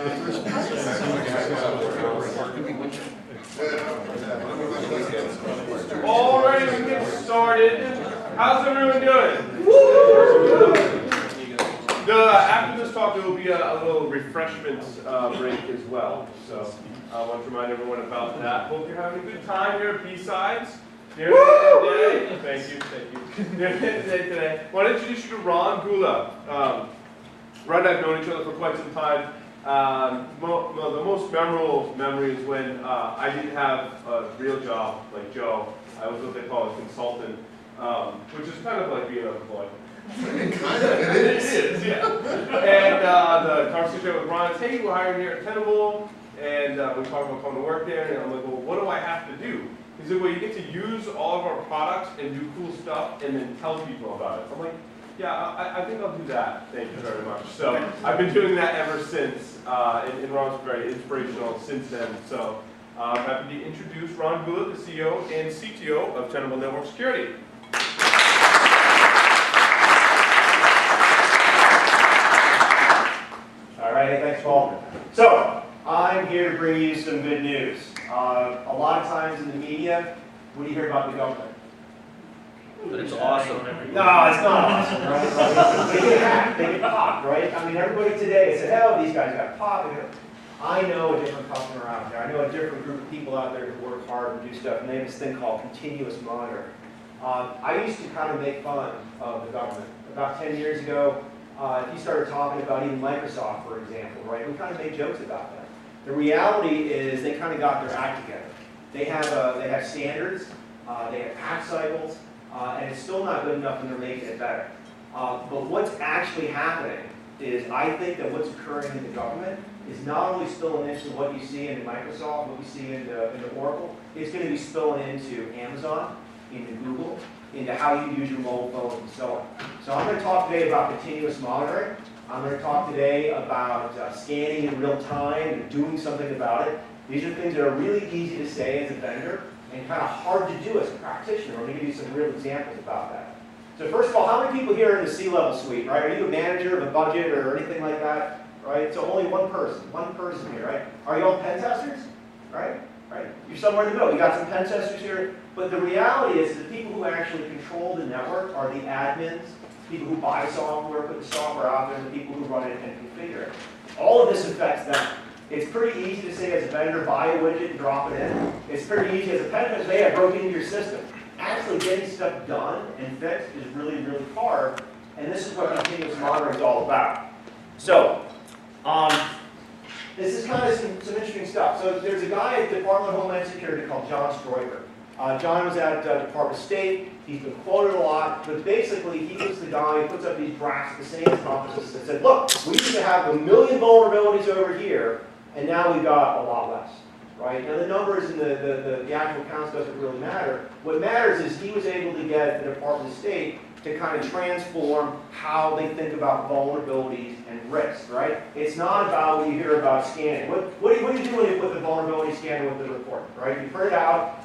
All right, we can get started. How's everyone doing? Woo! After this talk, there will be a little refreshment break as well. So I want to remind everyone about that. Hope you're having a good time here at B-Sides. Here today. Thank you. Today. I want to introduce you to Ron Gula. Ron and I have known each other for quite some time. The most memorable memory is when I didn't have a real job like Joe. I was what they call a consultant, which is kind of like being unemployed. It is, yeah. And the conversation with Ron is, hey, we're hiring here at Tenable, and we talk about coming to work there, and I'm like, well, what do I have to do? He said, well, you get to use all of our products and do cool stuff and then tell people about it. I'm like, yeah, I think I'll do that. Thank you very much. So I've been doing that ever since, and Ron's very inspirational since then. So I'm happy to introduce Ron Gula, the CEO and CTO of Tenable Network Security. All right, thanks, Paul. So I'm here to bring you some good news. A lot of times in the media, what do you hear about the government? It's awesome. No, it's not awesome, right? They get hacked, they get popped, right? I mean, everybody today said, oh, these guys got popped. I know a different customer out there. I know a different group of people out there who work hard and do stuff, and they have this thing called continuous monitoring. I used to kind of make fun of the government. About 10 years ago, if you started talking about even Microsoft, for example, right, we kind of made jokes about that. The reality is they kind of got their act together. They have standards, they have patch cycles, and it's still not good enough, and they're making it better. But what's actually happening is I think that what's occurring in the government is not only spilling into what you see in Microsoft, what you see into Oracle, it's going to be spilling into Amazon, into Google, into how you use your mobile phones and so on. So I'm going to talk today about continuous monitoring. I'm going to talk today about scanning in real time and doing something about it. These are things that are really easy to say as a vendor and kind of hard to do as a practitioner. I'm going to give you some real examples about that. So first of all, how many people here are in the C-level suite, right? Are you a manager of a budget or anything like that, right? So only one person here, right? Are you all pen testers, right? Right? You're somewhere in the middle. You got some pen testers here. But the reality is the people who actually control the network are the admins, people who buy software, put the software out there, and the people who run it and configure it. All of this affects them. It's pretty easy to say as a vendor, buy a widget and drop it in. It's pretty easy as a pen tester, hey, I broke into your system. Actually getting stuff done and fixed is really, really hard, and this is what continuous monitoring is all about. So, this is kind of some interesting stuff. So there's a guy at the Department of Homeland Security called John Stroiker. John was at Department of State. He's been quoted a lot, but basically he was the guy who puts up these graphs at the same conferences that said, look, we used to have 1 million vulnerabilities over here, and now we've got a lot less. Right? Now the numbers and the actual counts doesn't really matter. What matters is he was able to get the Department of State to kind of transform how they think about vulnerabilities and risks, right? It's not about what you hear about scanning. What do you do when you put the vulnerability scanner with the report, right? You print it out,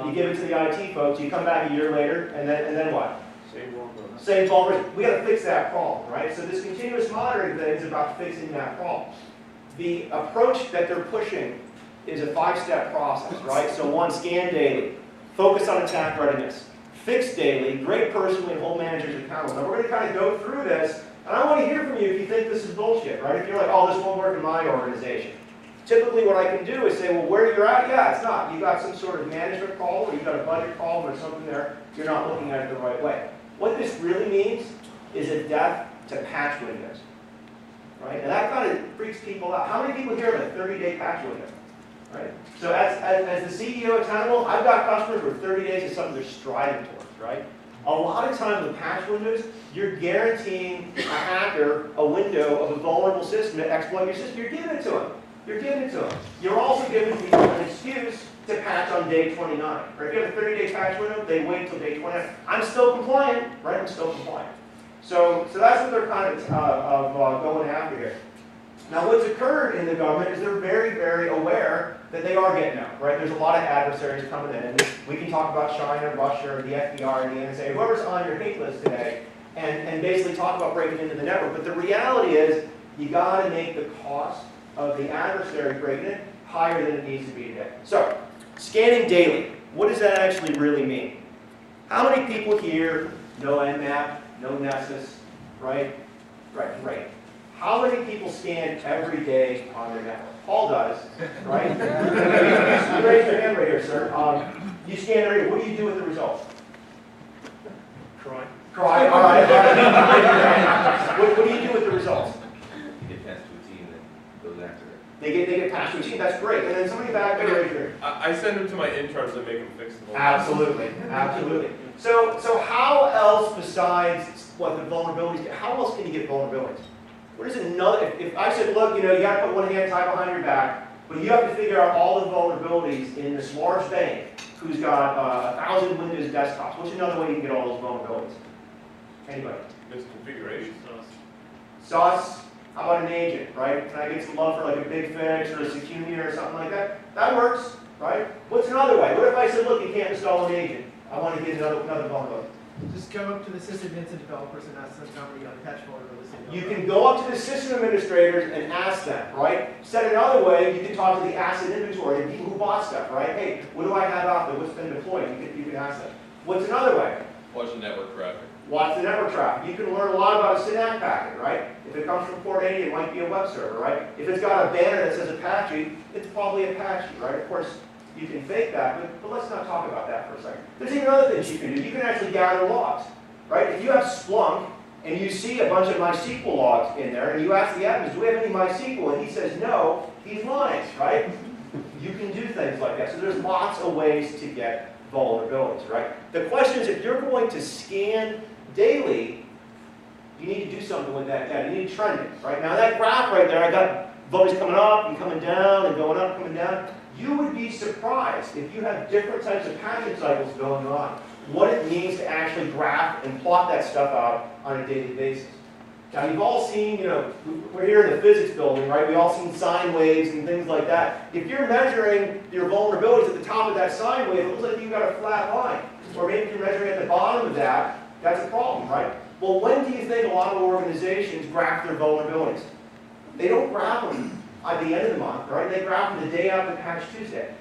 you give it to the IT folks, you come back a year later, and then what? Same vulnerability. We got to fix that problem, right? So this continuous monitoring thing is about fixing that problem. The approach that they're pushing is a 5-step process, right? So 1, scan daily, focus on attack readiness, fix daily, great person when whole managers accountable. Now we're going to kind of go through this, and I want to hear from you if you think this is bullshit, right? If you're like, oh, this won't work in my organization. Typically what I can do is say, well, where you're at, yeah, it's not. You've got some sort of management problem, or you've got a budget problem or something there, you're not looking at it the right way. What this really means is a death to patch windows, right? And that kind of freaks people out. How many people here have a 30-day patch window? Right? So as the CEO of Tenable, I've got customers where 30 days is something they're striving towards, right? A lot of times with patch windows, you're guaranteeing a hacker a window of a vulnerable system to exploit your system. You're giving it to them. You're giving it to them. You're also giving people an excuse to patch on day 29. Right? If you have a 30-day patch window, they wait until day 29. I'm still compliant, right? I'm still compliant. So that's what they're kind of going after here. Now what's occurred in the government is they're very, very aware that they are getting out, right? There's a lot of adversaries coming in, and we can talk about China, Russia, the FBI, and the NSA, whoever's on your hate list today, and basically talk about breaking into the network. But the reality is, you got to make the cost of the adversary breaking it higher than it needs to be today. So, scanning daily. What does that actually really mean? How many people here know Nmap, know Nessus, right? Right, great. How many people scan every day on their network? Paul does, right? You raise your hand right here, sir. You scan every day. What do you do with the results? Cry. Cry, all right. What do you do with the results? You get passed to a team that goes after it. They get passed to a team, that's great. And then somebody back there, raise your hand. I send them to my interns and make them fix the vulnerability. Absolutely, absolutely. So how else besides what the vulnerabilities, how else can you get vulnerabilities? What is another, if I said, look, you got to put one hand tied behind your back, but you have to figure out all the vulnerabilities in this large bank who's got 1,000 Windows desktops. What's another way you can get all those vulnerabilities? Anybody? Misconfiguration. SOS, how about an agent, right? Can I get some love for like a big fix or a security or something like that? That works, right? What's another way? What if I said, look, you can't install an agent? I want to get another vulnerability. Just go up to the system admin developers and ask them how many patch vulnerabilities. You can go up to the system administrators and ask them, right? Said another way, you can talk to the asset inventory and people who bought stuff, right? Hey, what do I have out there? What's been deployed? You can ask them. What's another way? Watch the network traffic. Watch the network traffic. You can learn a lot about a SYNAC packet, right? If it comes from port 80, it might be a web server, right? If it's got a banner that says Apache, it's probably Apache, right? Of course, you can fake that, but let's not talk about that for a second. There's even other things you can do. You can actually gather logs, right? If you have Splunk and you see a bunch of MySQL logs in there, and you ask the admin, do we have any MySQL? And he says no, he's lying, right? You can do things like that. So there's lots of ways to get vulnerabilities, right? The question is, if you're going to scan daily, you need to do something with that data. You need to trend it, right? Now that graph right there, I got values coming up and coming down and going up, coming down. You would be surprised if you have different types of patching cycles going on, what it means to actually graph and plot that stuff out on a daily basis. Now you've all seen, we're here in the physics building, right? We've all seen sine waves and things like that. If you're measuring your vulnerabilities at the top of that sine wave, it looks like you've got a flat line. Or maybe if you're measuring at the bottom of that, that's a problem, right? Well, when do you think a lot of organizations graph their vulnerabilities? They don't graph them at the end of the month, right? They graph them the day after Patch Tuesday,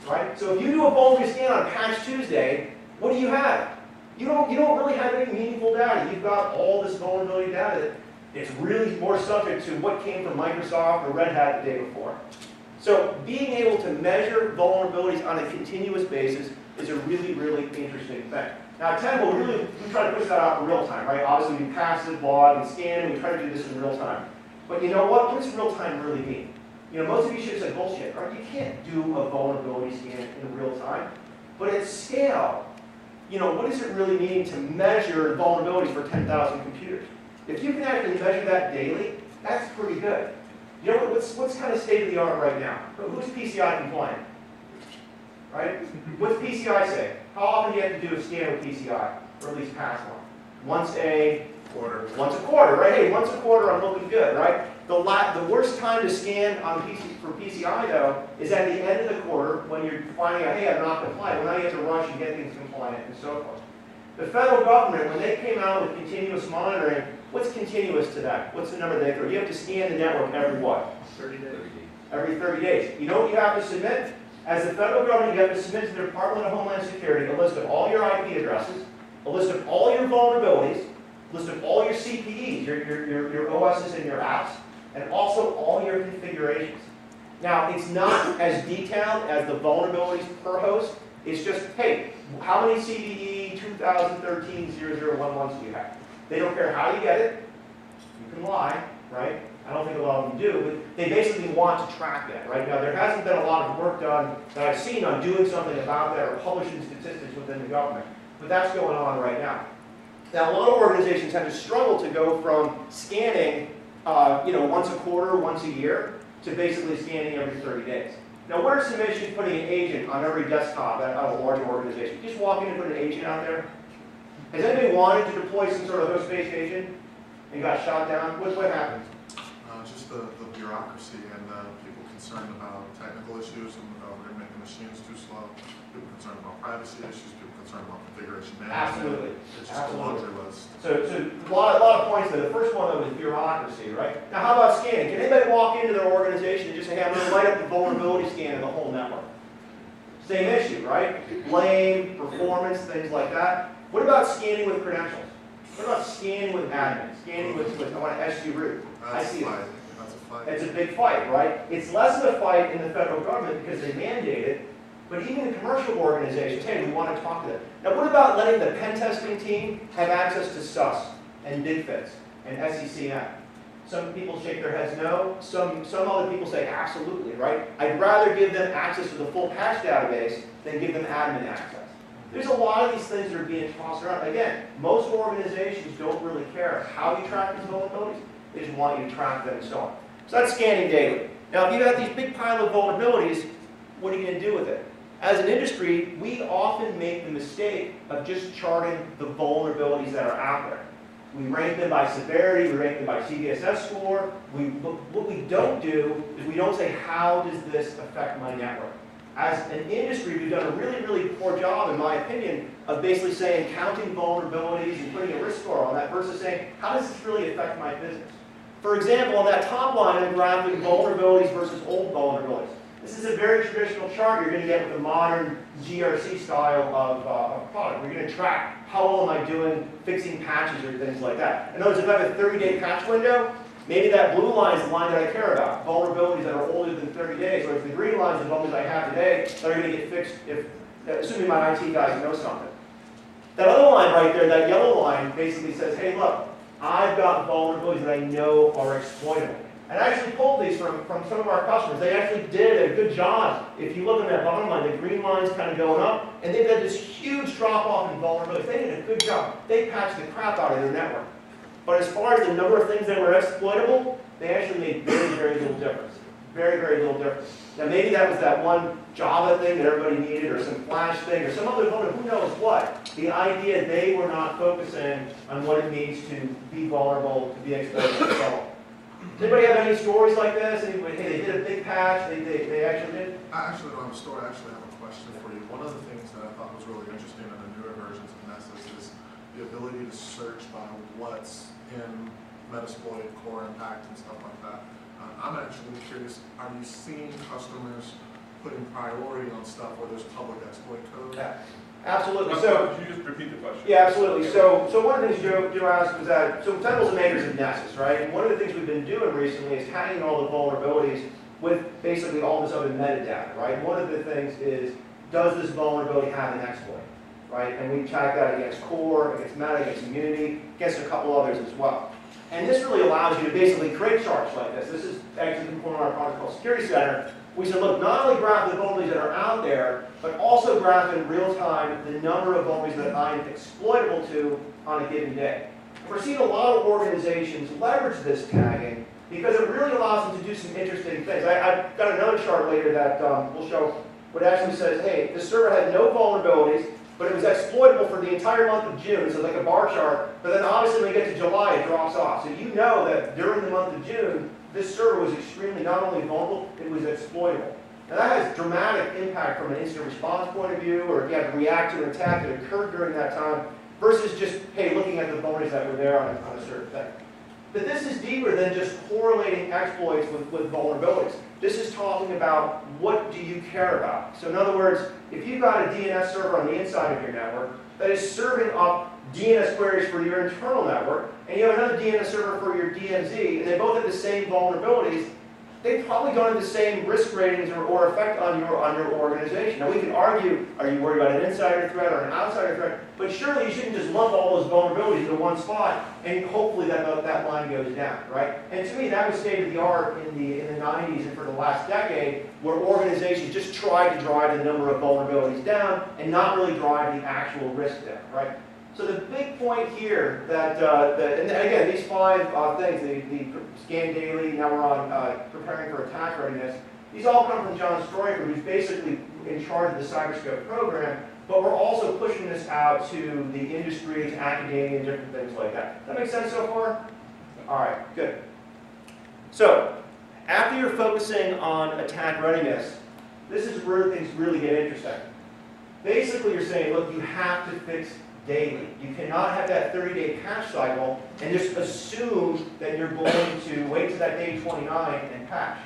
right? So if you do a vulnerability scan on Patch Tuesday, what do you have? You don't really have any meaningful data. You've got all this vulnerability data that's really more subject to what came from Microsoft or Red Hat the day before. So being able to measure vulnerabilities on a continuous basis is a really, really interesting thing. Now at Tenable, we try to push that out in real time, right? Obviously we passive, log, and scan, and we try to do this in real time. But you know what? What does real time really mean? Most of you should have said bullshit, right? You can't do a vulnerability scan in real time. But at scale, what does it really mean to measure vulnerabilities for 10,000 computers? If you can actually measure that daily, that's pretty good. What's kind of state of the art right now? Who's PCI compliant? Right? What's PCI say? How often do you have to do a scan with PCI? Or at least pass one? Once a quarter. Once a quarter, right? Hey, once a quarter, I'm looking good, right? The worst time to scan for PCI, though, is at the end of the quarter when you're finding out, hey, I'm not compliant. Well, now you have to rush and get things compliant and so forth. The federal government, when they came out with continuous monitoring, what's continuous to that? What's the number they throw? You have to scan the network every what? 30 days. Every 30 days. You know what you have to submit? As the federal government, you have to submit to the Department of Homeland Security a list of all your IP addresses, a list of all your vulnerabilities, a list of all your CPEs, your OSs and your apps, and also all your configurations. Now, it's not as detailed as the vulnerabilities per host. It's just, hey, how many CVE 2013-0011s do you have? They don't care how you get it. You can lie, right? I don't think a lot of them do, but they basically want to track that, right? Now, there hasn't been a lot of work done that I've seen on doing something about that or publishing statistics within the government, but that's going on right now. Now, a lot of organizations have to struggle to go from scanning once a quarter, once a year, to basically scanning every 30 days. Now, what are some issues putting an agent on every desktop at a larger organization? You just walk in and put an agent out there? Has anybody wanted to deploy some sort of host-based agent and got shot down? What happened? Just the bureaucracy and people concerned about technical issues and we're going to make the machines too slow. People concerned about privacy issues, people concerned about configuration management. Absolutely. It's just a laundry list. So a lot of points there. The first one, though, is bureaucracy, right? Now, how about scanning? Can anybody walk into their organization hey, I'm going to light up the vulnerability scan of the whole network. Same issue, right? Blame, performance, things like that. What about scanning with credentials? What about scanning with admin? Scanning with I want to SU root. I see it. That's a fight. It's a big fight, right? It's less of a fight in the federal government because they mandate it, but even in commercial organizations, hey, we want to talk to them. Now, what about letting the pen testing team have access to SUS and BigFits and SECM? Some people shake their heads no. Some other people say absolutely, right? I'd rather give them access to the full patch database than give them admin access. There's a lot of these things that are being tossed around. Again, most organizations don't really care how you track these vulnerabilities. They just want you to track them and so on. So that's scanning daily. Now, if you've got these big pile of vulnerabilities, what are you going to do with it? As an industry, we often make the mistake of just charting the vulnerabilities that are out there. We rank them by severity, we rank them by CVSS score. What we don't do is we don't say, how does this affect my network? As an industry, we've done a really, really poor job, in my opinion, of basically saying, counting vulnerabilities and putting a risk score on that versus saying, how does this really affect my business? For example, on that top line, I'm graphing vulnerabilities versus old vulnerabilities. This is a very traditional chart you're going to get with a modern GRC style of product. We're going to track how well am I doing fixing patches or things like that. In other words, if I have a 30-day patch window, maybe that blue line is the line that I care about, vulnerabilities that are older than 30 days, or if the green line is the ones I have today that are going to get fixed, assuming my IT guys know something. That other line right there, that yellow line, basically says, hey, look, I've got vulnerabilities that I know are exploitable. And I actually pulled these from some of our customers. They actually did a good job. If you look at that bottom line, the green line's kind of going up, and they've had this huge drop-off in vulnerabilities. They did a good job. They patched the crap out of their network. But as far as the number of things that were exploitable, they actually made very, very little difference. Very, very little difference. Now maybe that was that one Java thing that everybody needed, or some Flash thing, or some other vulnerability, who knows what. The idea they were not focusing on what it means to be vulnerable, to be exposed, and so on. Does anybody have any stories like this? Anybody, hey, they did a big patch, they actually did? I actually don't have a story, I actually have a question for you. One of the things that I thought was really interesting in the newer versions of Nessus is the ability to search by what's in Metasploit, core impact, and stuff like that. I'm actually curious, are you seeing customers putting priority on stuff where there's public exploit code? Yeah, absolutely. So, could you just repeat the question? Yeah, absolutely. So one of the things Joe asked was that, so Tenable's the makers of Nessus, right? And one of the things we've been doing recently is tagging all the vulnerabilities with basically all this other metadata, right? One of the things is, does this vulnerability have an exploit, right? And we tag that against core, against meta, against immunity, against a couple others as well. And this really allows you to basically create charts like this. This is actually component of our product called Security Center. We said, look, not only graph the vulnerabilities that are out there, but also graph in real time the number of vulnerabilities that I'm exploitable to on a given day. We're seeing a lot of organizations leverage this tagging because it really allows them to do some interesting things. I've got another chart later that we'll show what actually says, hey, this server had no vulnerabilities, but it was exploitable for the entire month of June, so like a bar chart, but then obviously when we get to July, it drops off. So you know that during the month of June, this server was extremely not only vulnerable, it was exploitable. Now that has dramatic impact from an incident response point of view, or if you have to react to an attack that occurred during that time, versus just, hey, looking at the vulnerabilities that were there on a certain thing. But this is deeper than just correlating exploits with vulnerabilities. This is talking about what do you care about. So in other words, if you've got a DNS server on the inside of your network that is serving up DNS queries for your internal network, and you have another DNS server for your DMZ, and they both have the same vulnerabilities, they probably don't have the same risk ratings or effect on your organization. Now we can argue, are you worried about an insider threat or an outsider threat? But surely you shouldn't just lump all those vulnerabilities into one spot and hopefully that line goes down, right? And to me that was state of the art in the 90s and for the last decade, where organizations just tried to drive the number of vulnerabilities down and not really drive the actual risk down, right? So the big point here and again, these five things, the scan daily, now we're on preparing for attack readiness, these all come from John Stroiker, who's basically in charge of the CyberScope program, but we're also pushing this out to the industry, to academia, and different things like that. That make sense so far? All right, good. So, after you're focusing on attack readiness, this is where things really get interesting. Basically, you're saying, look, you have to fix daily. You cannot have that 30-day patch cycle and just assume that you're going to wait to that day 29 and patch.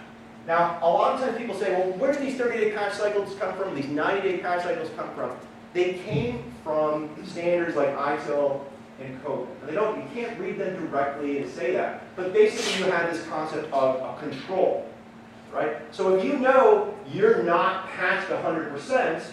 Now, a lot of times people say, well, where do these 30-day patch cycles come from? These 90-day patch cycles come from? They came from standards like ITIL and COVID. Now, you can't read them directly and say that, but basically you have this concept of a control, right? So if you know you're not patched 100%,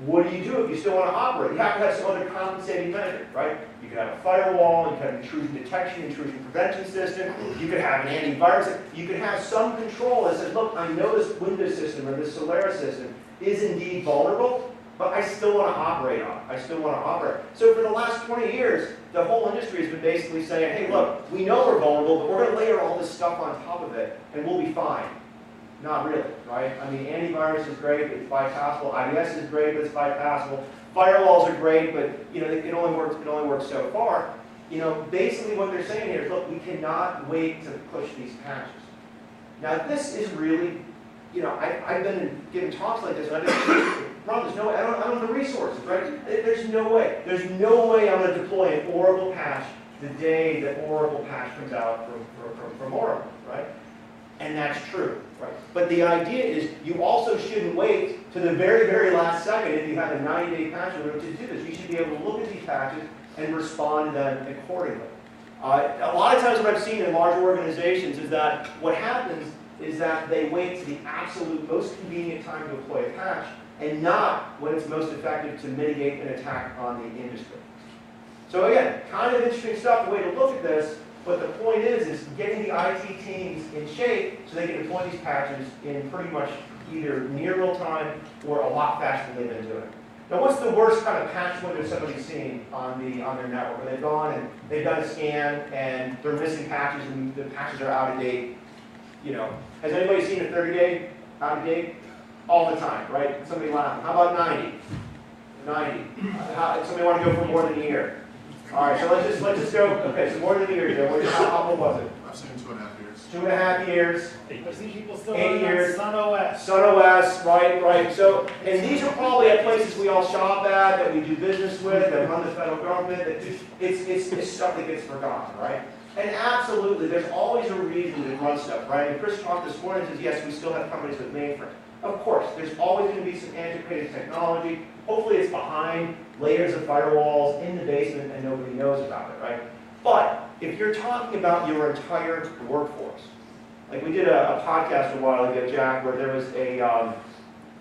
what do you do if you still want to operate? You have to have some other compensating measure, right? You could have a firewall, you could have an intrusion detection, intrusion prevention system, you could have an antivirus, you could have some control that says, look, I know this Windows system or this Solaris system is indeed vulnerable, but I still want to operate on it. I still want to operate. So for the last 20 years, the whole industry has been basically saying, hey, look, we know we're vulnerable, but we're going to layer all this stuff on top of it, and we'll be fine. Not really, right? I mean, antivirus is great, but it's bypassable. IDS is great, but it's bypassable. Firewalls are great, but it only works so far. Basically what they're saying here is, look, we cannot wait to push these patches. Now, this is really, I've been giving talks like this, and I've been there's no way, I don't have the resources, right? There's no way. There's no way I'm going to deploy an Oracle patch the day that Oracle patch comes out from Oracle, right? And that's true, right? But the idea is you also shouldn't wait to the very, very last second if you have a 90-day patch window to do this. You should be able to look at these patches and respond to them accordingly. A lot of times what I've seen in large organizations is that what happens is that they wait to the absolute most convenient time to deploy a patch and not when it's most effective to mitigate an attack on the industry. So again, kind of interesting stuff, the way to look at this. But the point is getting the IT teams in shape so they can deploy these patches in pretty much either near real time or a lot faster than they've been doing. Now, what's the worst kind of patch window somebody's seen on their network? Where they've gone and they've done a scan and they're missing patches and the patches are out of date. Has anybody seen a 30-day out of date? All the time, right? Somebody laughing. How about 90? 90. Somebody want to go for more than a year? All right, so let's just go. Okay, so more than a year ago. How old was it? I've seen 2.5 years. 2.5 years. I see people still 8 years. Sun OS. Sun OS, right. So, and these are probably at places we all shop at, that we do business with, that run the federal government. That it's stuff that gets forgotten, right? And absolutely, there's always a reason to run stuff, right? And Chris talked this morning and says, yes, we still have companies with mainframe. Of course, there's always going to be some antiquated technology. Hopefully it's behind layers of firewalls in the basement and nobody knows about it, right? But if you're talking about your entire workforce, like we did a podcast a while ago, Jack, where there was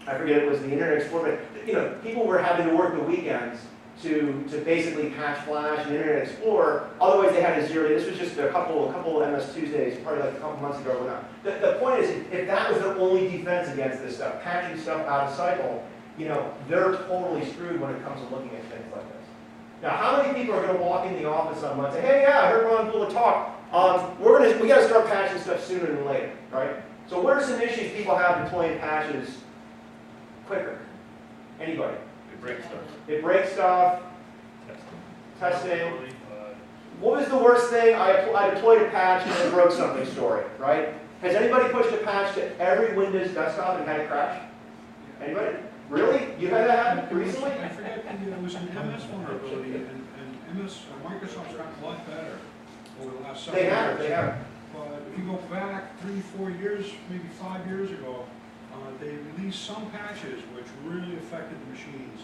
I forget it was the Internet Explorer, but people were having to work the weekends to basically patch Flash and Internet Explorer. Otherwise, they had to zero. This was just a couple of MS Tuesdays, probably like a couple months ago. The point is, if that was their only defense against this stuff, patching stuff out of cycle, they're totally screwed when it comes to looking at things like this. Now, how many people are going to walk in the office on Monday and say, hey, yeah, I heard Ron Gula talk. We got to start patching stuff sooner than later, right? So what are some issues people have deploying patches quicker? Anybody? It breaks stuff. Testing. What was the worst thing? I deployed a patch and it broke something story, right? Has anybody pushed a patch to every Windows desktop and had it crash? Anybody? Really? You had that happen recently? I forget, it was an MS vulnerability, and Microsoft's gotten a lot better over the last several years. They have. But if you go back 3-4 years, maybe 5 years ago, they released some patches which really affected the machines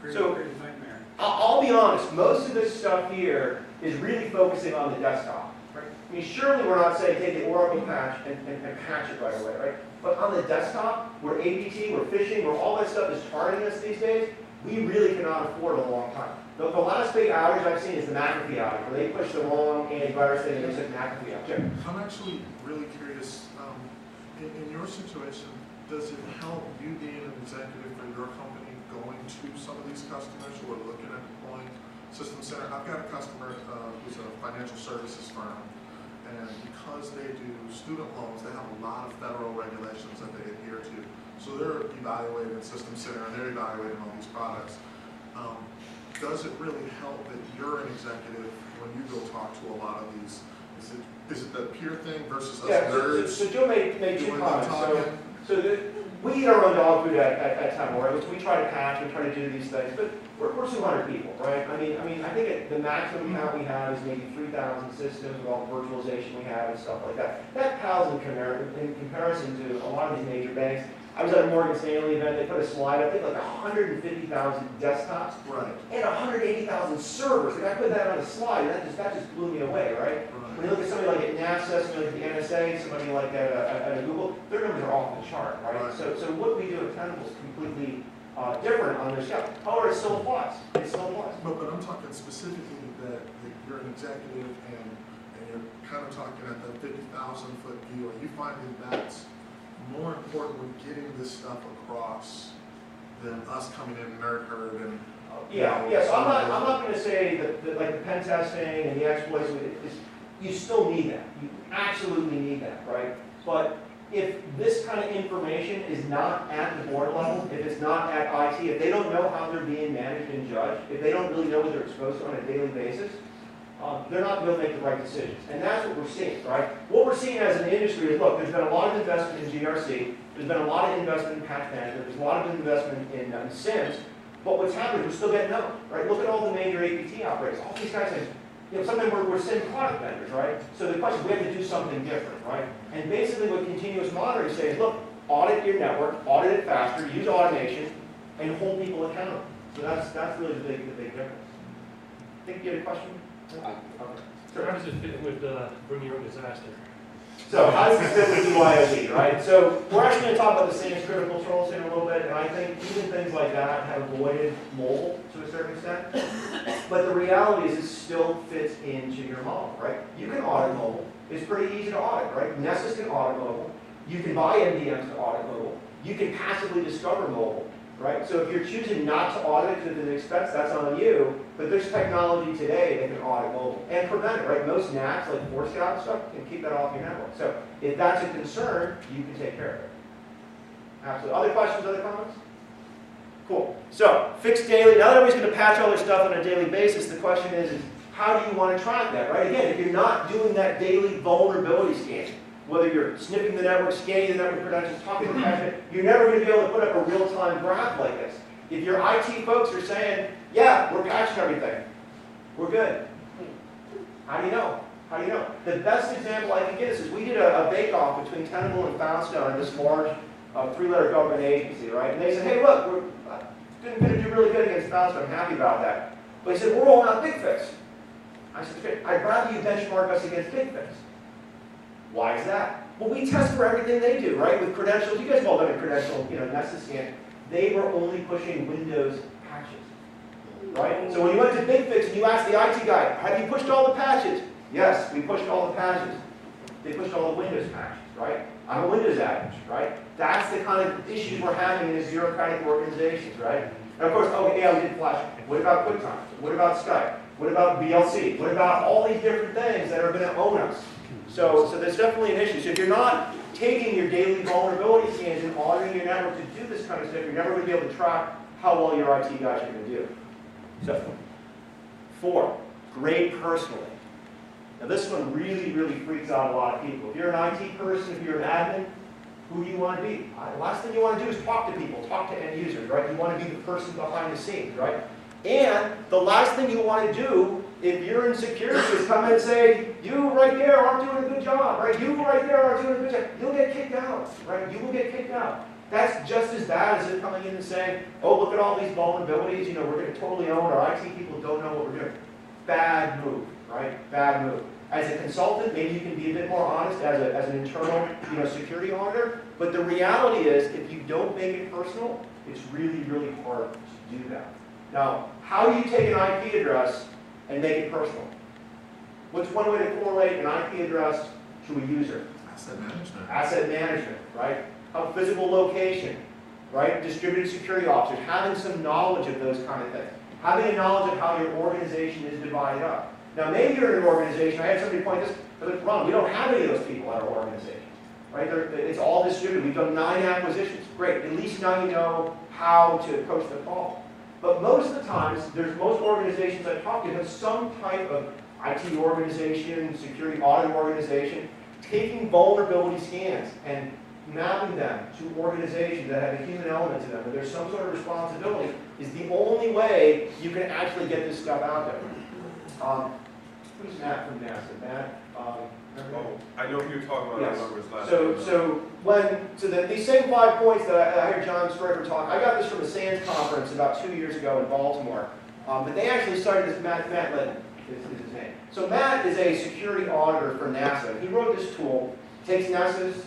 and created a nightmare. I'll be honest, most of this stuff here is really focusing on the desktop. Right? I mean, surely we're not saying take the Oracle patch and patch it right away, right? But on the desktop, where APT, where phishing, where all that stuff is targeting us these days, we really cannot afford a long time. The last big outage I've seen is the McAfee outage, where they pushed the wrong antivirus thing and they took McAfee out. Sure. I'm actually really curious, in your situation, does it help you being an executive for your company going to some of these customers who are looking at deploying System Center? I've got a customer who's a financial services firm, and because they do student loans, they have a lot of federal regulations that they adhere to. So they're evaluating System Center and they're evaluating all these products. Does it really help that you're an executive when you go talk to a lot of these? Is it the peer thing versus us nerds? So Joe made two comments. So we eat our own dog food at Temple, right? We try to patch, we try to do these things, but we're 200 people, right? I mean, I think the maximum count we have is maybe 3,000 systems with all the virtualization we have and stuff like that. That pales in comparison to a lot of these major banks. I was at a Morgan Stanley event, they put a slide up, they had like 150,000 desktops Right. and 180,000 servers. Like I put that on a slide, and that just blew me away, right? When you look at somebody like at NASA, somebody like the NSA, somebody like at Google, their numbers are off the chart, right? Right. So what we do at Tenable is completely different on their scale. However, it still applies. It still applies. But I'm talking specifically that you're an executive and you're kind of talking at the 50,000-foot view. Are you finding that's more important when getting this stuff across than us coming in nerd herd and Yeah. So I'm not going to say that like the pen testing and the exploits. You still need that. You absolutely need that, right? But if this kind of information is not at the board level, if it's not at IT, if they don't know how they're being managed and judged, if they don't really know what they're exposed to on a daily basis, they're not going to make the right decisions. And that's what we're seeing, right? What we're seeing as an industry is, look, there's been a lot of investment in GRC, there's been a lot of investment in patch management, there's a lot of investment in SIMs, but what's happening, we're still getting known, right? Look at all the major APT operators. All these guys have, some of them we're SIM product vendors, right? So the question is, we have to do something different, right? And basically what continuous monitoring is saying is, look, audit your network, audit it faster, use automation, and hold people accountable. So that's really the big difference. I think you had a question? Okay. So how does it fit with Bring Your Own Disaster? So how does this fit with BYOD, right? So we're actually going to talk about the SANS critical controls in a little bit, and I think even things like that have avoided mobile to a certain extent. But the reality is it still fits into your model, right? You can audit mobile. It's pretty easy to audit, right? Nessus can audit mobile. You can buy MDMs to audit mobile. You can passively discover mobile, right? So if you're choosing not to audit it because of an expense, that's on you. But there's technology today that can audit mobile and prevent it, right? Most NACs, like Forescout and stuff, can keep that off your network. So if that's a concern, you can take care of it. Absolutely. Other questions, other comments? Cool. So fixed daily. Now that everybody's going to patch all their stuff on a daily basis, the question is how do you want to track that, right? Again, if you're not doing that daily vulnerability scan, whether you're sniffing the network, scanning the network credentials, talking to the patch, you're never going to be able to put up a real-time graph like this. If your IT folks are saying, yeah, we're patching everything, we're good. How do you know? How do you know? The best example I can give is we did a bake-off between Tenable and Foundstone, this large three-letter government agency, right? And they said, hey, look, we're going to do really good against Foundstone. I'm happy about that. But he said, we're rolling out BigFix. I said, great. I'd rather you benchmark us against BigFix. Why is that? Well, we test for everything they do, right? With credentials. You guys have all done a credential, Nessus scan. They were only pushing Windows patches, right? So when you went to BigFix and you asked the IT guy, have you pushed all the patches? Yes, we pushed all the patches. They pushed all the Windows patches, right? I'm a Windows admin, right? That's the kind of issues we're having in these bureaucratic organizations, right? And of course, okay, yeah, we did Flash. What about QuickTime? What about Skype? What about VLC? What about all these different things that are going to own us? So there's definitely an issue. So if you're not taking your daily vulnerability scans and auditing your network to do this kind of stuff, you're never going to be able to track how well your IT guys are going to do. So, 4, grade personally. Now this one really, really freaks out a lot of people. If you're an IT person, if you're an admin, who do you want to be? The last thing you want to do is talk to people, talk to end users, right? You want to be the person behind the scenes, right? And the last thing you want to do if you're in security is come in and say, you right there aren't doing a good job, right? You right there aren't doing a good job. You'll get kicked out, right? You will get kicked out. That's just as bad as it coming in and saying, oh, look at all these vulnerabilities, we're going to totally own, our IT people don't know what we're doing. Bad move, right? Bad move. As a consultant, maybe you can be a bit more honest as an internal security auditor, but the reality is if you don't make it personal, it's really, really hard to do that. Now, how do you take an IP address and make it personal? What's one way to correlate an IP address to a user? asset management. Asset management, right? A physical location, right? Distributed security officers, having some knowledge of those kind of things. Having a knowledge of how your organization is divided up. Now, maybe you're in an organization, I had somebody point this, but it's wrong. We don't have any of those people at our organization, right? It's all distributed. We've done 9 acquisitions. Great. At least now you know how to approach the problem. But most of the times, most organizations I talk to have some type of IT organization, security audit organization, taking vulnerability scans and mapping them to organizations that have a human element to them, and there's some sort of responsibility, is the only way you can actually get this stuff out there. Who's Matt from NASA? Matt? Remember? Oh, I know who you're talking about. Yes. I remember his last So these same 5 points that I heard John Stryker talk, I got this from a SANS conference about 2 years ago in Baltimore. But they actually started this, Matt Ledden is his name. So Matt is a security auditor for NASA. He wrote this tool, takes NASA's,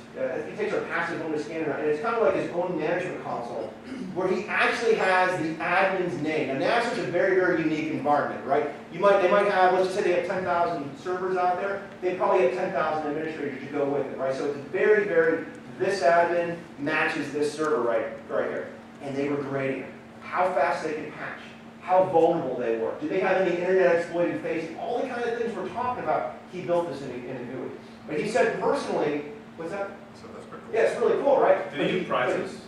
he takes our passive only scanner, and it's kind of like his own management console, where he actually has the admin's name. Now NASA's a very, very unique environment, right? They might have, let's just say they have 10,000 servers out there, they probably have 10,000 administrators to go with it, right? So it's very, very, this admin matches this server right here. And they were grading it. How fast they can patch, how vulnerable they were. Do they have any internet exploited facing? All the kind of things we're talking about, he built this in a GUI. But he said personally, what's that? So that's pretty cool. Yeah, it's really cool, right? Did he give prizes?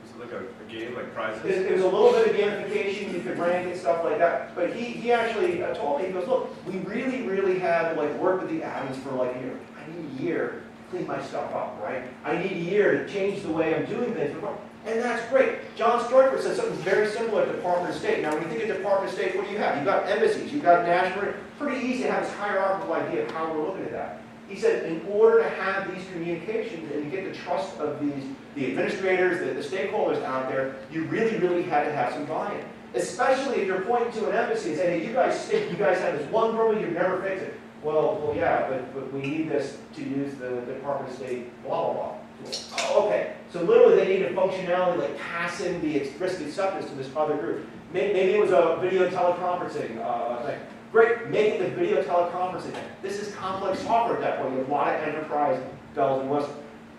Was it like a game, like prizes? It was a little bit of gamification, you could rank and stuff like that. But he actually told me, he goes, look, we really, really had to work with the admins for like a year. I need a year to clean my stuff up, right? I need a year to change the way I'm doing things. And that's great. John Stryker said something very similar at Department of State. Now, when you think of Department of State, what do you have? You've got embassies, you've got national, pretty easy to have this hierarchical idea of how we're looking at that. He said, in order to have these communications and to get the trust of the administrators, the stakeholders out there, you really, really had to have some buy-in. Especially if you're pointing to an embassy and saying, hey, you guys stink, you guys have this one problem, you never fix it. Well, yeah, but we need this to use the Department of State blah, blah, blah. Oh, okay, so literally they need a functionality like passing the risk acceptance to this other group. Maybe it was a video teleconferencing thing. Great, making the video teleconferencing thing. This is complex software at that point. You have a lot of enterprise bells and whistles.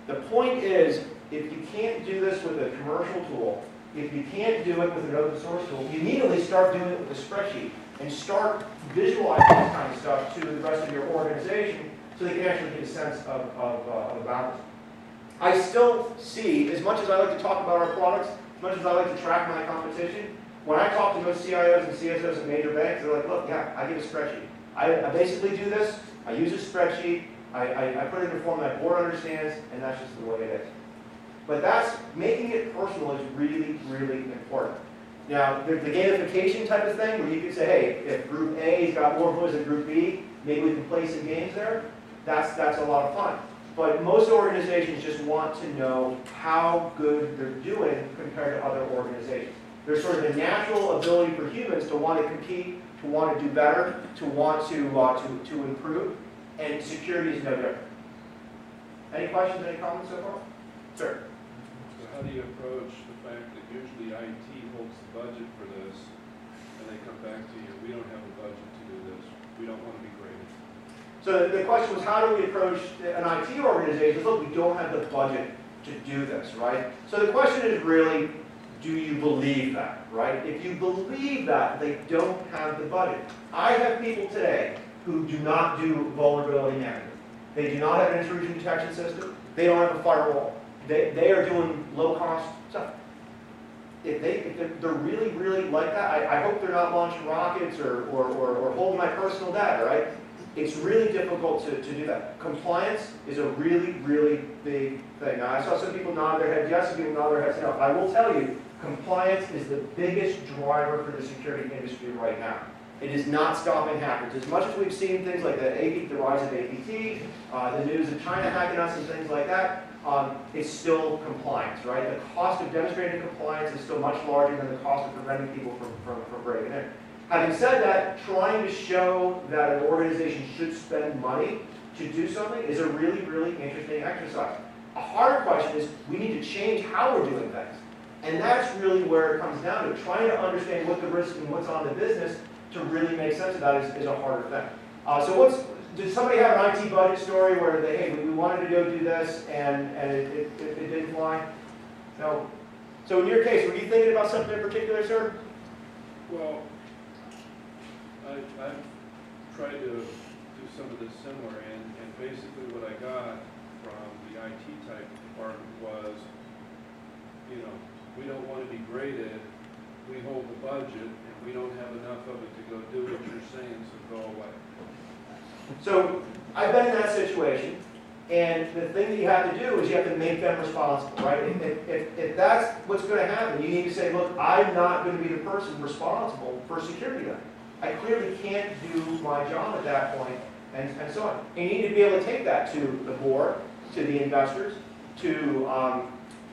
The point is, if you can't do this with a commercial tool, if you can't do it with an open source tool, you immediately start doing it with a spreadsheet and start visualizing this kind of stuff to the rest of your organization so they can actually get a sense of balance. I still see, as much as I like to talk about our products, as much as I like to track my competition, when I talk to most CIOs and CSOs at major banks, they're like, look, yeah, I give a spreadsheet. I basically do this, I use a spreadsheet, I put it in a form that my board understands, and that's just the way it is. But that's, making it personal is really, really important. Now, there's the gamification type of thing, where you could say, hey, if Group A's got more points than Group B, maybe we can play some games there. That's a lot of fun. But most organizations just want to know how good they're doing compared to other organizations. There's sort of a natural ability for humans to want to compete, to want to do better, to want to improve, and security is no different. Any questions, any comments so far? Sir? So how do you approach the fact that usually IT holds the budget for this, and they come back to you, we don't have a budget to do this, we don't want to be graded? So the question was, how do we approach an IT organization? Look, we don't have the budget to do this, right? So the question is really, do you believe that, right? If you believe that, they don't have the budget. I have people today who do not do vulnerability management. They do not have an intrusion detection system. They don't have a firewall. They are doing low-cost stuff. If they're really, really like that, I hope they're not launching rockets or holding my personal data, right? It's really difficult to do that. Compliance is a really, really big thing. Now, I saw some people nod their heads yes, some people nod their heads no. I will tell you, compliance is the biggest driver for the security industry right now. It is not stopping hackers. As much as we've seen things like the rise of APT, the news of China hacking us and things like that, it's still compliance, right? The cost of demonstrating compliance is still much larger than the cost of preventing people from breaking in. Having said that, trying to show that an organization should spend money to do something is a really, really interesting exercise. A harder question is, we need to change how we're doing things. And that's really where it comes down to. Trying to understand what the risk and what's on the business to really make sense of that is a harder thing. Did somebody have an IT budget story where they, hey, we wanted to go do this and it didn't fly? No. So in your case, were you thinking about something in particular, sir? Well, I've tried to do some of this similar, and basically what I got from the IT type department was, you know, we don't want to be graded, we hold the budget, and we don't have enough of it to go do what you're saying, so go away. So I've been in that situation, And the thing that you have to do is you have to make them responsible, right? If that's what's going to happen, you need to say, look, I'm not going to be the person responsible for security then. I clearly can't do my job at that point, and so on. And you need to be able to take that to the board, to the investors, to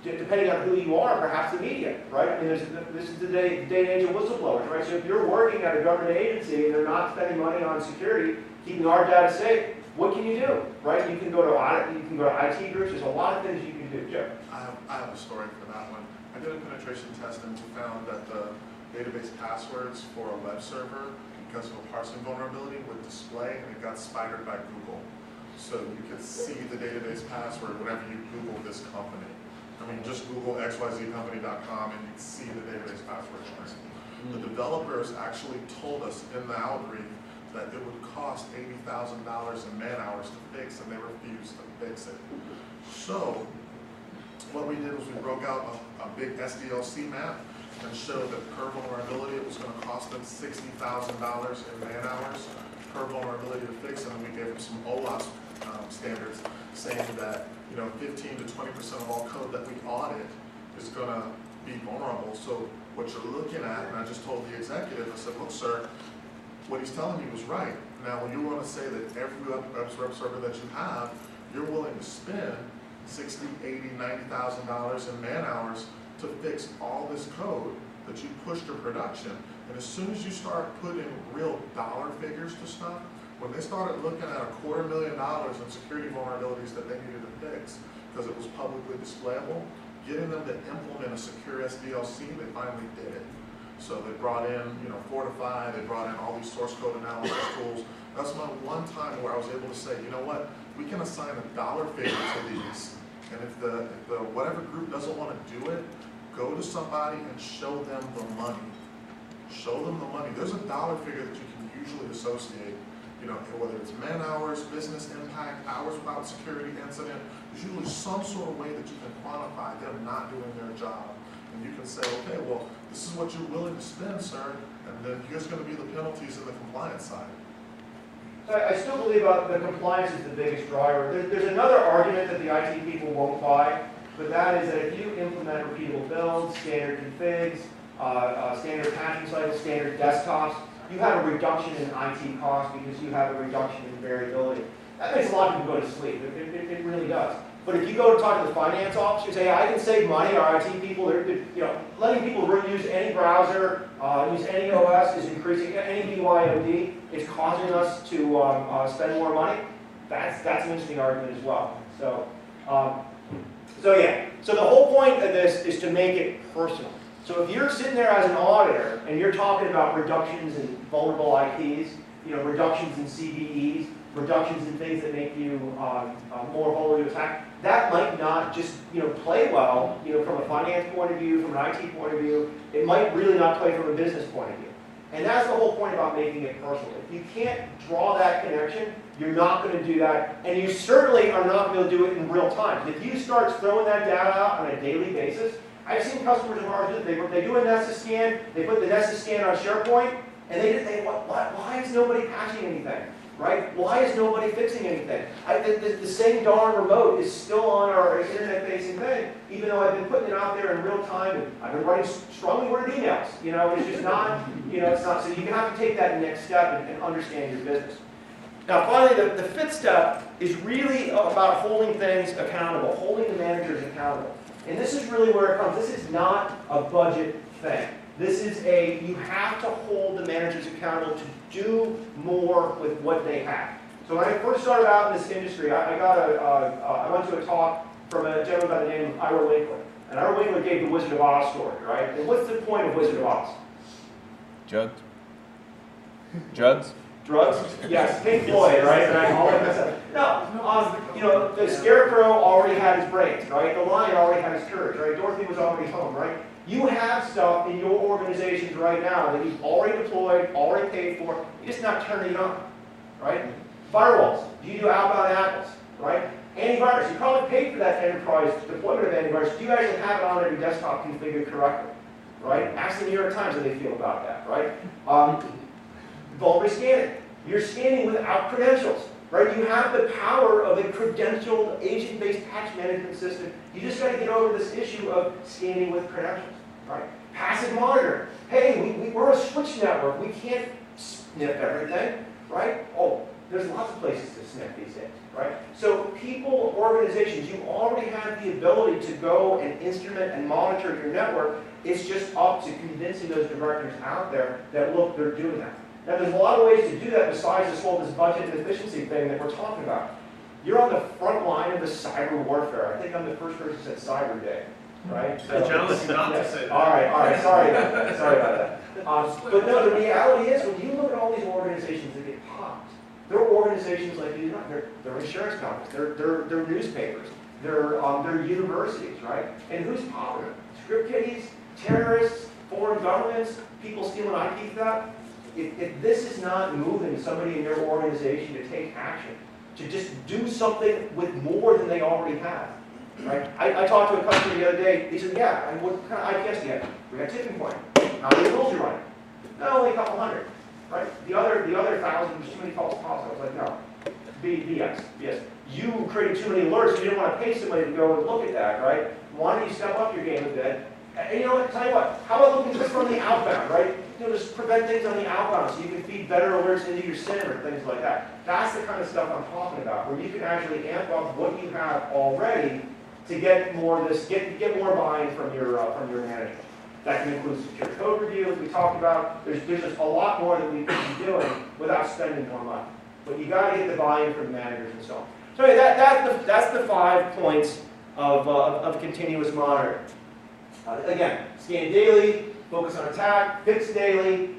depending on who you are, perhaps the media, right? I mean, this is the day and age of whistleblowers, right? So if you're working at a government agency and they're not spending money on security, keeping our data safe, what can you do, right? You can go to audit, you can go to IT groups. There's a lot of things you can do. Joe. I have a story for that one. I did a penetration test and found that the database passwords for a web server, because of a parsing vulnerability, would display, and it got spidered by Google. So you could see the database password whenever you Google this company. I mean, just Google xyzcompany.com and you'd see the database password. The developers actually told us in the outbrief that it would cost $80,000 in man hours to fix, and they refused to fix it. So what we did was we broke out a big SDLC map and showed that per vulnerability it was going to cost them $60,000 in man hours per vulnerability to fix, and then we gave them some OWASP standards saying that 15 to 20% of all code that we audit is going to be vulnerable. So what you're looking at, and I just told the executive, I said, look, sir, what he's telling me was right. Now, when you want to say that every web server that you have, you're willing to spend $60,000, $80,000, $90,000 in man hours to fix all this code that you push to production. And as soon as you start putting real dollar figures to stuff, when they started looking at $250,000 in security vulnerabilities that they needed to fix because it was publicly displayable, getting them to implement a secure SDLC, they finally did it. So they brought in, Fortify, they brought in all these source code analysis tools. That's my one time where I was able to say, you know what, we can assign a dollar figure to these. And if the whatever group doesn't want to do it, go to somebody and show them the money. Show them the money. There's a dollar figure that you can usually associate, whether it's man hours, business impact, hours without security incident. There's usually some sort of way that you can quantify them not doing their job. And you can say, okay, well, this is what you're willing to spend, sir, and then here's going to be the penalties in the compliance side. I still believe the compliance is the biggest driver. There's another argument that the IT people won't buy, but that is that if you implement repeatable builds, standard configs, standard patching cycles, standard desktops, you have a reduction in IT costs because you have a reduction in variability. That makes a lot of people go to sleep. It really does. But if you go to talk to the finance officer, you say, I can save money. Our IT people, letting people use any browser, use any OS is increasing. Any BYOD is causing us to spend more money. That's an interesting argument as well. So yeah. So the whole point of this is to make it personal. So if you're sitting there as an auditor and you're talking about reductions in vulnerable IPs, reductions in CVEs, reductions in things that make you more vulnerable to attack, that might not just play well from a finance point of view, from an IT point of view. It might really not play from a business point of view. And that's the whole point about making it personal. If you can't draw that connection, you're not going to do that, and you certainly are not going to do it in real time. If you start throwing that data out on a daily basis, I've seen customers of ours, they do a Nessus scan, they put the Nessus scan on SharePoint, and they think, why is nobody patching anything? Right? Why is nobody fixing anything? The same darn remote is still on our internet-facing thing, even though I've been putting it out there in real time, and I've been writing strongly worded emails. It's just not, it's not. So you have to take that next step and understand your business. Now, finally, the fifth step is really about holding things accountable, holding the managers accountable. And this is really where it comes. This is not a budget thing. This is you have to hold the managers accountable to do more with what they have. So when I first started out in this industry, I went to a talk from a gentleman by the name of Ira Winkler. And Ira Winkler gave the Wizard of Oz story, right? And what's the point of Wizard of Oz? Drugs? Drugs? Drugs? Yes, Pink Floyd, right? All that stuff. No, the Scarecrow already had his brains, right? The Lion already had his courage, right? Dorothy was already home, right? You have stuff in your organizations right now that you've already deployed, already paid for. You're just not turning it on, right? Firewalls. Do you do outbound apples, right? Antivirus. You probably paid for that enterprise deployment of antivirus. Do you actually have it on every desktop configured correctly, right? Ask the New York Times how they feel about that, right? Vulnerability scanning. You're scanning without credentials. right? You have the power of a credentialed, agent-based patch management system. You just got to get over this issue of scanning with credentials, right? Passive monitoring. Hey, we're a switch network. We can't sniff everything, right? Oh, there's lots of places to sniff these days, right? So people, organizations, you already have the ability to go and instrument and monitor your network. It's just up to convincing those directors out there that, look, they're doing that. Now, there's a lot of ways to do that besides this budget and efficiency thing that we're talking about. You're on the front line of the cyber warfare. I think I'm the first person who said Cyber Day, right? I challenge you not to say that. All right, sorry about that. Sorry about that. But no, the reality is, when you look at all these organizations that get popped, they're organizations like these, they're insurance companies, they're newspapers, they're universities, right? And who's popping them? Script kiddies, terrorists, foreign governments, people stealing IP theft. If this is not moving somebody in your organization to take action, to just do something with more than they already have, right? I talked to a customer the other day. He said, "Yeah, and what kind of IPS do you have? We got Tipping Point. How many rules you running? Not only a couple hundred, right? The other 1,000, there's too many false positives." I was like, "No, BS. You created too many alerts. You didn't want to pay somebody to go and look at that, right? Why don't you step up your game a bit?" And you know what? Tell you what. How about looking just from the outbound, right? Just prevent things on the outbound so you can feed better alerts into your SIM or things like that. That's the kind of stuff I'm talking about, where you can actually amp up what you have already to get more of this, get more buy-in from your management. That can include secure code review, as we talked about. There's just a lot more that we can be doing without spending more money. But you got to get the buy-in from the managers and so on. So anyway, that's the 5 points of continuous monitoring. Again, scan daily, focus on attack, fix daily,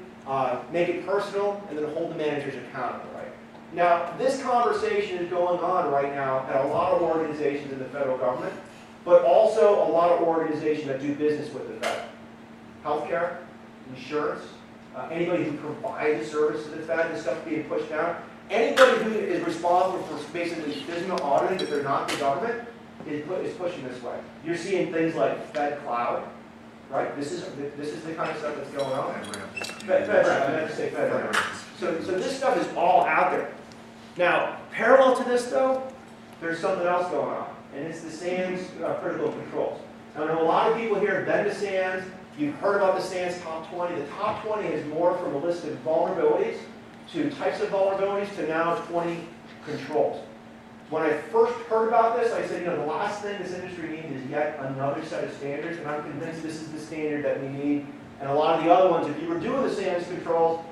make it personal, and then hold the managers accountable, right? Now, this conversation is going on right now at a lot of organizations in the federal government, but also a lot of organizations that do business with the Fed. Healthcare, insurance, anybody who provides a service to the Fed, this stuff being pushed down. Anybody who is responsible for basically FISMA auditing, if they're not the government, is pushing this way. You're seeing things like Fed Cloud, right? This is the kind of stuff that's going on. FedRAMP, I meant to say FedRAMP. So this stuff is all out there. Now, parallel to this though, there's something else going on, and it's the SANS critical controls. Now, I know a lot of people here have been to SANS. You've heard about the SANS top 20. The top 20 is more from a list of vulnerabilities to types of vulnerabilities to now 20 controls. When I first heard about this, I said, the last thing this industry needs is yet another set of standards, and I'm convinced this is the standard that we need. And a lot of the other ones, if you were doing the SANS controls,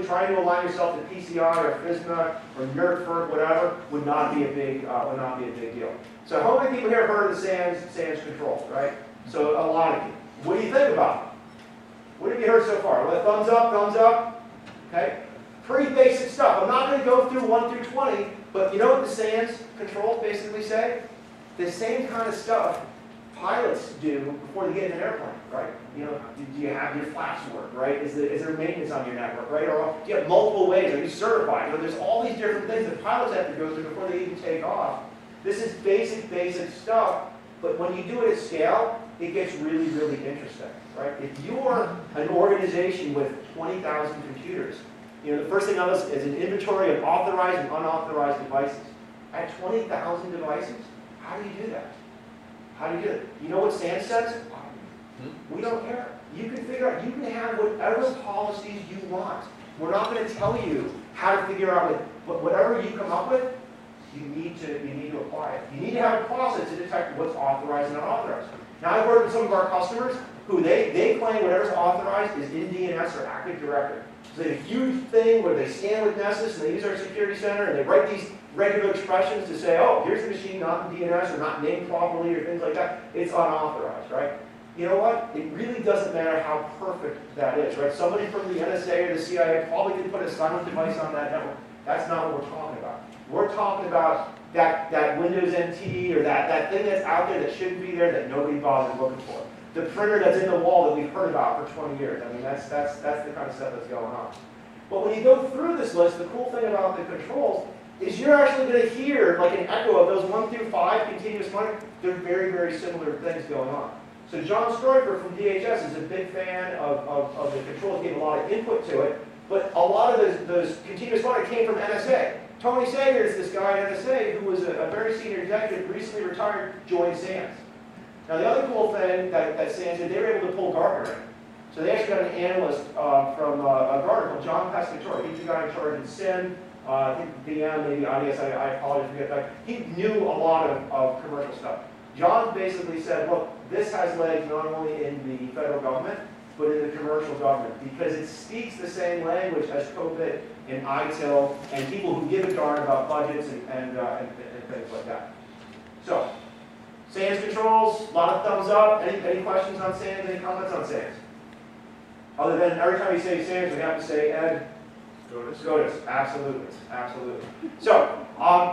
trying to align yourself to PCI or FISMA or NERC, whatever, would not be a big deal. So how many people here have heard of the SANS controls, right? So a lot of you. What do you think about it? What have you heard so far? Well, thumbs up, okay? Pretty basic stuff. I'm not going to go through 1 through 20, but you know what the SANS controls basically say? The same kind of stuff pilots do before they get in an airplane, right? Do you have your flaps work, right? Is there maintenance on your network, right? Or do you have multiple ways? Are you certified? There's all these different things that pilots have to go through before they even take off. This is basic stuff, but when you do it at scale, it gets really, really interesting, right? If you're an organization with 20,000 computers, the first thing on this is an inventory of authorized and unauthorized devices. At 20,000 devices, how do you do that? How do you do it? You know what SANS says? We don't care. You can figure out, you can have whatever policies you want. We're not going to tell you how to figure out but whatever you come up with, you need to apply it. You need to have a process to detect what's authorized and unauthorized. Now, I've worked with some of our customers who they claim whatever's authorized is in DNS or Active Directory. So they have a huge thing where they scan with Nessus and they use our security center and they write these regular expressions to say, oh, here's the machine not in DNS or not named properly or things like that. It's unauthorized, right? You know what? It really doesn't matter how perfect that is, right? Somebody from the NSA or the CIA probably could put a silent device on that network. That's not what we're talking about. We're talking about that Windows NT or that thing that's out there that shouldn't be there that nobody bothers looking for. The printer that's in the wall that we've heard about for 20 years. I mean, that's the kind of stuff that's going on. But when you go through this list, the cool thing about the controls is you're actually going to hear like an echo of those 1 through 5 continuous monitoring. They're very, very similar things going on. So John Stroiker from DHS is a big fan of the controls, gave a lot of input to it, but a lot of those continuous monitoring came from NSA. Tony Sagers, this guy at NSA, who was a very senior executive, recently retired, joined SANS. Now the other cool thing that SANS did, they were able to pull Gartner in. So they actually got an analyst from Gartner called John Pescatore. He's the guy in charge in SIM, I think VM, maybe IDS, I apologize, forget that. He knew a lot of commercial stuff. John basically said, look, this has legs not only in the federal government, but in the commercial government, because it speaks the same language as COVID and ITIL and people who give a darn about budgets and things like that. So, SANS controls, a lot of thumbs up. Any questions on SANS? Any comments on SANS? Other than every time you say SANS, we have to say Ed. SCOTUS. Absolutely, absolutely. So,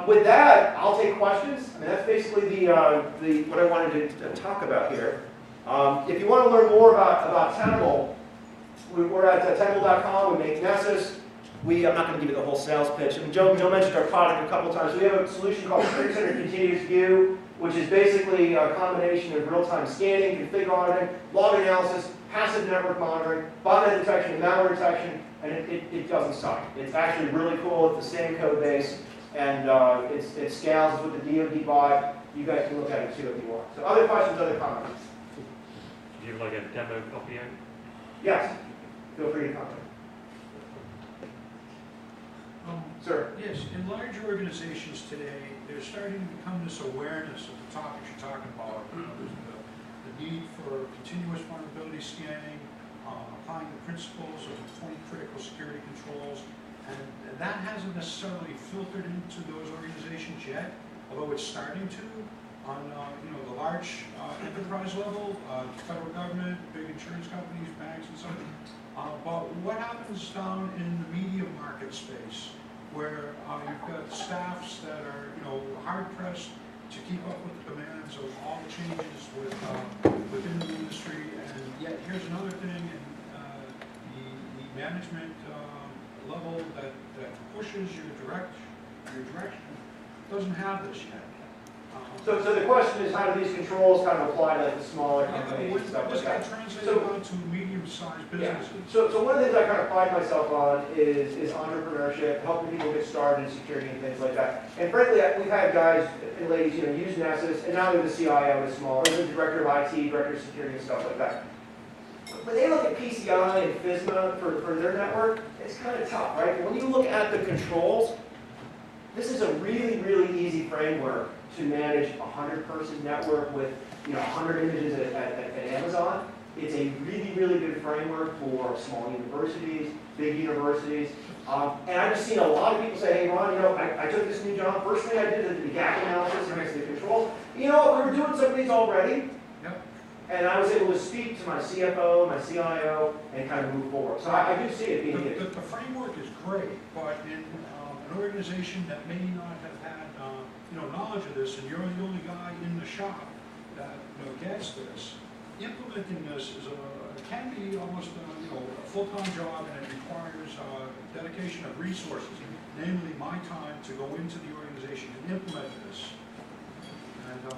with that, I'll take questions. I mean, that's basically what I wanted to talk about here. If you want to learn more about Tenable, we're at tenable.com. We make Nessus. I'm not going to give you the whole sales pitch. I mean, Joe mentioned our product a couple of times. We have a solution called Security Center Continuous View, which is basically a combination of real-time scanning, config auditing, log analysis, passive network monitoring, botnet detection, and malware detection, and it doesn't suck. It's actually really cool. It's the same code base, and it scales with the DoD bot. You guys can look at it too if you want. So other questions, other comments? Do you have like a demo copy out? Yes. Feel free to comment. Sir? Yes, in large organizations today, there's starting to become this awareness of the topics you're talking about. There's the need for continuous vulnerability scanning, applying the principles of 20 critical security controls, and that hasn't necessarily filtered into those organizations yet, although it's starting to on the large enterprise level, federal government, big insurance companies, banks, and so on. But what happens down in the media market space, where you've got staffs that are hard pressed to keep up with the demands of all the changes within the industry, and yet here's another thing in the management level that pushes your direction doesn't have this yet. So the question is, how do these controls kind of apply to like the smaller companies and stuff like that? Translate to medium-sized businesses. Yeah. So one of the things I kind of pride myself on is entrepreneurship, helping people get started in security and things like that. And frankly, we've had guys and ladies, use Nessus, and now they're the CIO is small, or the director of IT, director of security, and stuff like that. When they look at PCI and FISMA for their network, it's kind of tough, right? When you look at the controls, this is a really, really easy framework to manage a 100-person network with 100 images at Amazon. It's a really, really good framework for small universities, big universities. And I've just seen a lot of people say, hey, Ron, I took this new job. First thing I did is the gap analysis against the controls. You know what? We were doing some of these already. Yep. And I was able to speak to my CFO, my CIO, and kind of move forward. So I do see it being used. The framework is great, but in an organization that may not have had knowledge of this, and you're the only guy in the shop that gets this, implementing this can be almost a full-time job, and it requires dedication of resources, namely my time to go into the organization and implement this.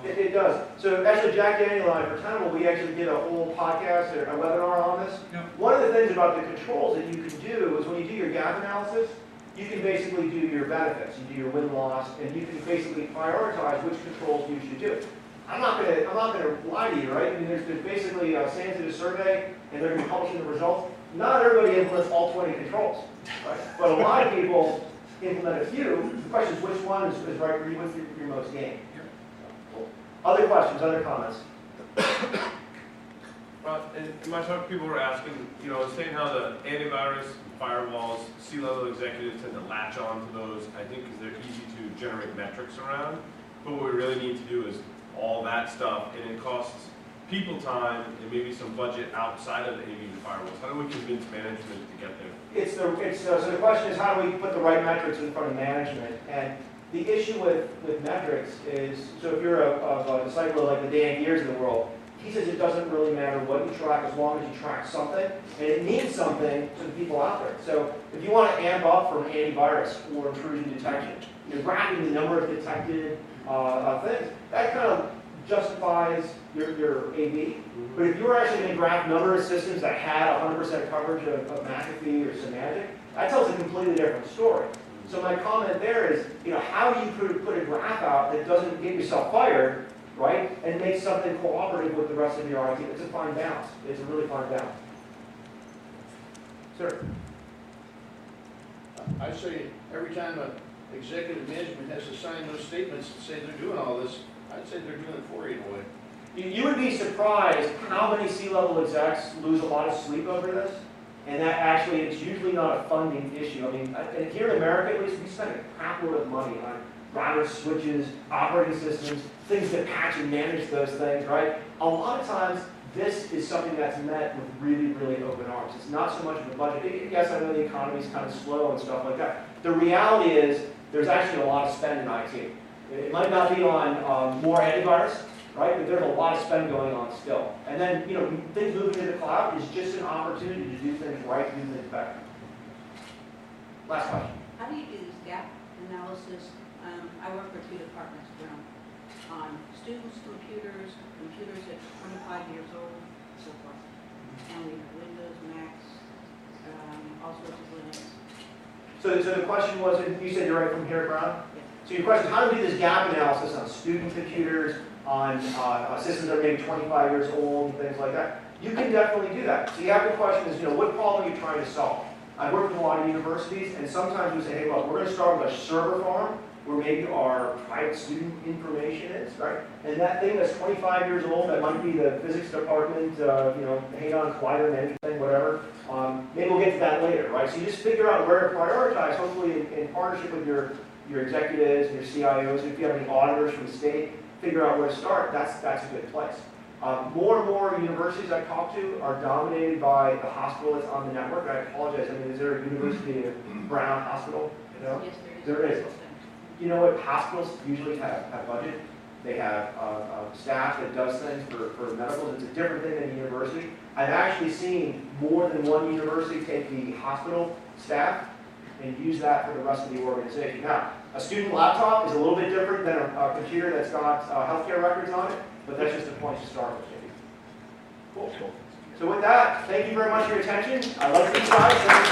And, it does. So actually, Jack Daniel and I, for Tenable, we actually did a whole podcast or a webinar on this. Yeah. One of the things about the controls that you can do is when you do your gap analysis, you can basically do your benefits, you do your win-loss, and you can basically prioritize which controls you should do. I'm not gonna lie to you, right? I mean, there's basically SANS did a survey, and they're gonna be publishing the results. Not everybody implements all 20 controls, right? But a lot of people implement a few. The question is, which one is right for you? What's your most gain? Cool. Other questions? Other comments? In my talk, people were asking, saying how the antivirus, firewalls, C-level executives tend to latch on to those, I think, because they're easy to generate metrics around. But what we really need to do is all that stuff, and it costs people time and maybe some budget outside of the AV and firewalls. How do we convince management to get there? So the question is, how do we put the right metrics in front of management? And the issue with metrics is, so if you're a disciple of like the Dan Gears of the world, he says it doesn't really matter what you track as long as you track something, and it means something to the people out there. So if you want to amp up from antivirus or intrusion detection, you're graphing the number of detected things. That kind of justifies your AV. But if you were actually going to graph number of systems that had 100% coverage of McAfee or Symantec, that tells a completely different story. So my comment there is, how do you put a graph out that doesn't get yourself fired, right, and make something cooperative with the rest of your IT? It's a fine balance. It's a really fine balance. Sir? I say every time a executive management has to sign those statements and say they're doing all this, I'd say they're doing it for you in a way. You would be surprised how many C-level execs lose a lot of sleep over this, and that actually, it's usually not a funding issue. I mean, and here in America at least, we spend a crapload of money on router switches, operating systems, things that patch and manage those things, right? A lot of times, this is something that's met with really, really open arms. It's not so much of a budget. Yes, I know the economy is kind of slow and stuff like that. The reality is, there's actually a lot of spend in IT. It might not be on more antivirus, right? But there's a lot of spend going on still. And then, things moving to the cloud is just an opportunity to do things right, do things better. Last question. How do you do this gap analysis? I work for 2 departments around on students' computers, computers at 25 years old, so forth. And we have Windows, Macs, all sorts of Linux. So the question was, you said you're right from here, Brown? Yeah. So your question is, how do we do this gap analysis on student computers, on systems that are maybe 25 years old, and things like that? You can definitely do that. So you have the question is, what problem are you trying to solve? I work with a lot of universities, and sometimes we say, hey, look, we're going to start with a server farm, where maybe our private student information is, right? And that thing that's 25 years old, that might be the physics department, Hadron Collider, anything, whatever. Maybe we'll get to that later, right? So you just figure out where to prioritize, hopefully in partnership with your executives and your CIOs. If you have any auditors from the state, figure out where to start. That's a good place. More and more universities I talk to are dominated by the hospital that's on the network. I apologize. I mean, is there a University of Brown hospital? Yes, There is. You know what? Hospitals usually have budget. They have staff that does things for medicals. It's a different thing than a university. I've actually seen more than one university take the hospital staff and use that for the rest of the organization. Now, a student laptop is a little bit different than a computer that's got healthcare records on it, but that's just a point to start with, maybe. Cool. So with that, thank you very much for your attention. I love you guys.